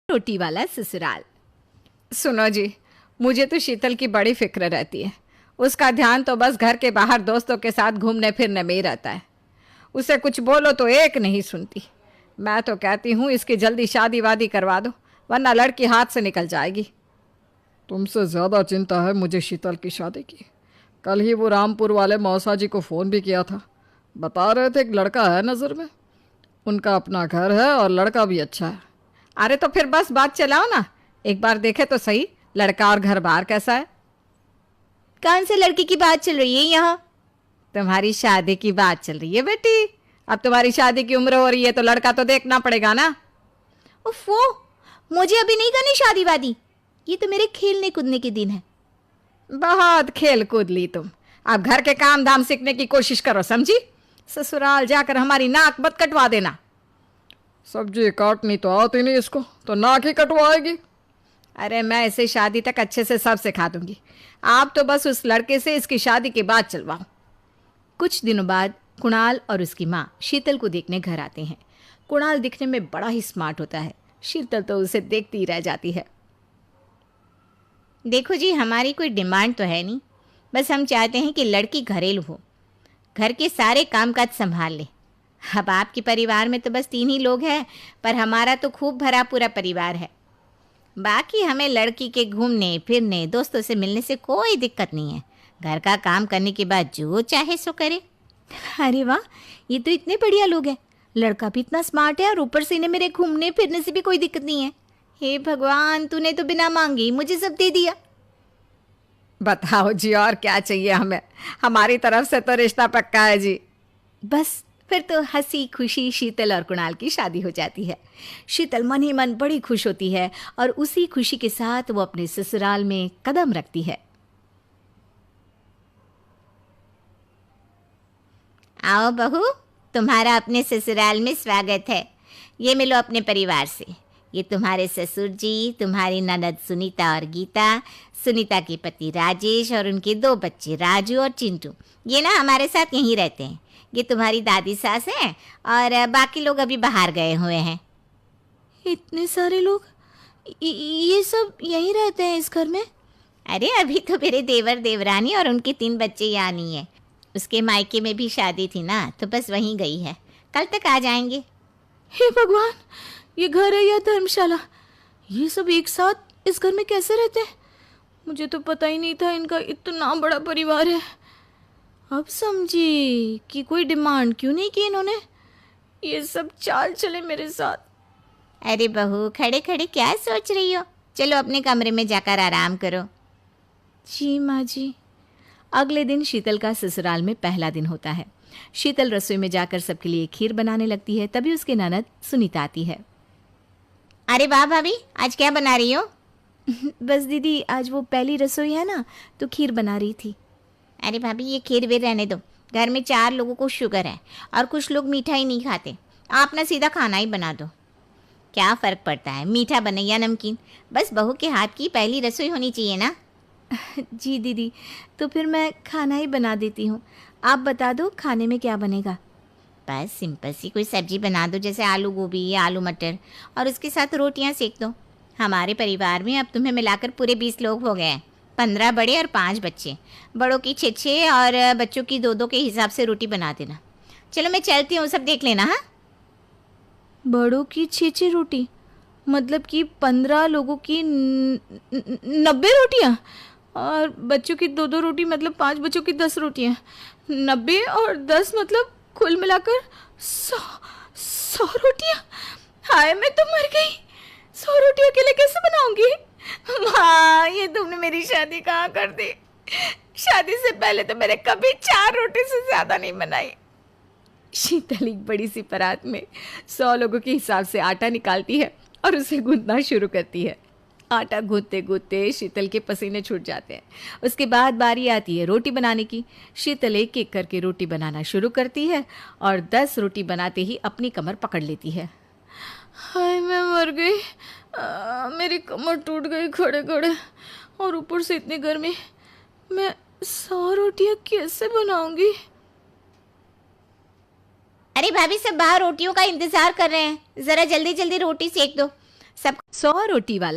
रोटी वाला ससुराल। सुनो जी, मुझे तो शीतल की बड़ी फिक्र रहती है। उसका ध्यान तो बस घर के बाहर दोस्तों के साथ घूमने फिरने में ही रहता है। उसे कुछ बोलो तो एक नहीं सुनती। मैं तो कहती हूँ इसकी जल्दी शादी वादी करवा दो, वरना लड़की हाथ से निकल जाएगी। तुमसे ज़्यादा चिंता है मुझे शीतल की शादी की। कल ही वो रामपुर वाले मौसा जी को फ़ोन भी किया था। बता रहे थे एक लड़का है नज़र में। उनका अपना घर है और लड़का भी अच्छा है। अरे तो फिर बस बात चलाओ ना, एक बार देखे तो सही लड़का और घर बार कैसा है। कौन से लड़की की बात चल रही है यहाँ? तुम्हारी शादी की बात चल रही है बेटी। अब तुम्हारी शादी की उम्र हो रही है तो लड़का तो देखना पड़ेगा ना। उफ़ो, मुझे अभी नहीं करनी शादी वादी। ये तो मेरे खेलने कूदने के दिन है। बहुत खेल कूद ली तुम। अब घर के काम धाम सीखने की कोशिश करो, समझी? ससुराल जाकर हमारी नाक मत कटवा देना। सब्जी काटनी तो आती नहीं इसको, तो नाक ही कटवाएगी। अरे मैं इसे शादी तक अच्छे से सब सिखा दूंगी। आप तो बस उस लड़के से इसकी शादी के बाद चलवाओ। कुछ दिनों बाद कुणाल और उसकी माँ शीतल को देखने घर आते हैं। कुणाल दिखने में बड़ा ही स्मार्ट होता है। शीतल तो उसे देखती ही रह जाती है। देखो जी, हमारी कोई डिमांड तो है नहीं, बस हम चाहते हैं कि लड़की घरेलू हो, घर के सारे कामकाज संभाल ले। अब आपके परिवार में तो बस 3 ही लोग हैं, पर हमारा तो खूब भरा पूरा परिवार है। बाकी हमें लड़की के घूमने फिरने दोस्तों से मिलने से कोई दिक्कत नहीं है। घर का काम करने के बाद जो चाहे सो करे। अरे वाह, ये तो इतने बढ़िया लोग हैं। लड़का भी इतना स्मार्ट है और ऊपर से इन्हें मेरे घूमने फिरने से भी कोई दिक्कत नहीं है। हे भगवान, तूने तो बिना मांगे ही मुझे सब दे दिया। बताओ जी, और क्या चाहिए हमें? हमारी तरफ से तो रिश्ता पक्का है जी। बस फिर तो हंसी खुशी शीतल और कुणाल की शादी हो जाती है। शीतल मन ही मन बड़ी खुश होती है और उसी खुशी के साथ वो अपने ससुराल में कदम रखती है। आओ बहू, तुम्हारा अपने ससुराल में स्वागत है। ये मिलो अपने परिवार से। ये तुम्हारे ससुर जी, तुम्हारी ननद सुनीता और गीता, सुनीता के पति राजेश और उनके 2 बच्चे राजू और चिंटू। ये ना हमारे साथ यहीं रहते हैं। ये तुम्हारी दादी सास है और बाकी लोग अभी बाहर गए हुए हैं। इतने सारे लोग, ये सब यहीं रहते हैं इस घर में? अरे अभी तो मेरे देवर देवरानी और उनके 3 बच्चे यहाँ नहीं है। उसके मायके में भी शादी थी ना, तो बस वहीं गई है। कल तक आ जाएंगे। हे भगवान, ये घर है या धर्मशाला? ये सब एक साथ इस घर में कैसे रहते हैं? मुझे तो पता ही नहीं था इनका इतना बड़ा परिवार है। अब समझी कि कोई डिमांड क्यों नहीं की इन्होंने। ये सब चाल चले मेरे साथ। अरे बहू, खड़े खड़े क्या सोच रही हो? चलो अपने कमरे में जाकर आराम करो। जी माँ जी। अगले दिन शीतल का ससुराल में पहला दिन होता है। शीतल रसोई में जाकर सबके लिए खीर बनाने लगती है। तभी उसके ननद सुनीता आती है। अरे वाह भाभी, आज क्या बना रही हो? बस दीदी, आज वो पहली रसोई है ना, तो खीर बना रही थी। अरे भाभी, ये खीर वीर रहने दो। घर में 4 लोगों को शुगर है और कुछ लोग मीठा ही नहीं खाते। आप ना सीधा खाना ही बना दो। क्या फ़र्क पड़ता है मीठा बने या नमकीन? बस बहू के हाथ की पहली रसोई होनी चाहिए ना। जी दीदी, तो फिर मैं खाना ही बना देती हूँ। आप बता दो खाने में क्या बनेगा? बस सिंपल सी कोई सब्जी बना दो, जैसे आलू गोभी या आलू मटर, और उसके साथ रोटियां सेक दो। हमारे परिवार में अब तुम्हें मिलाकर पूरे 20 लोग हो गए हैं। 15 बड़े और 5 बच्चे। बड़ों की 6-6 और बच्चों की 2-2 के हिसाब से रोटी बना देना। चलो मैं चलती हूँ, सब देख लेना। हाँ, बड़ों की 6-6 रोटी, मतलब कि 15 लोगों की 90 रोटियाँ, और बच्चों की 2-2 रोटी, मतलब 5 बच्चों की 10 रोटियाँ। 90 और 10 मतलब कुल मिलाकर 100 रोटियाँ। हाय, मैं तो मर गई। 100 रोटी अकेले कैसे बनाऊंगी? माँ, ये तुमने मेरी शादी कहाँ कर दी? शादी से पहले तो मैंने कभी 4 रोटी से ज़्यादा नहीं बनाई। शीतल एक बड़ी सी परात में 100 लोगों के हिसाब से आटा निकालती है और उसे गूंथना शुरू करती है। आटा गूंथते गूंथते शीतल के पसीने छूट जाते हैं। उसके बाद बारी आती है रोटी बनाने की। शीतल एक एक करके रोटी बनाना शुरू करती है और 10 रोटी बनाते ही अपनी कमर पकड़ लेती है। हाय, मैं मर गई। मेरी कमर टूट गई खड़े खड़े, और ऊपर से इतनी गर्मी। मैं 100 रोटियाँ कैसे बनाऊंगी? अरे भाभी, सब बाहर रोटियों का इंतज़ार कर रहे हैं। ज़रा जल्दी जल्दी रोटी सेक दो। सब 100 रोटी वाला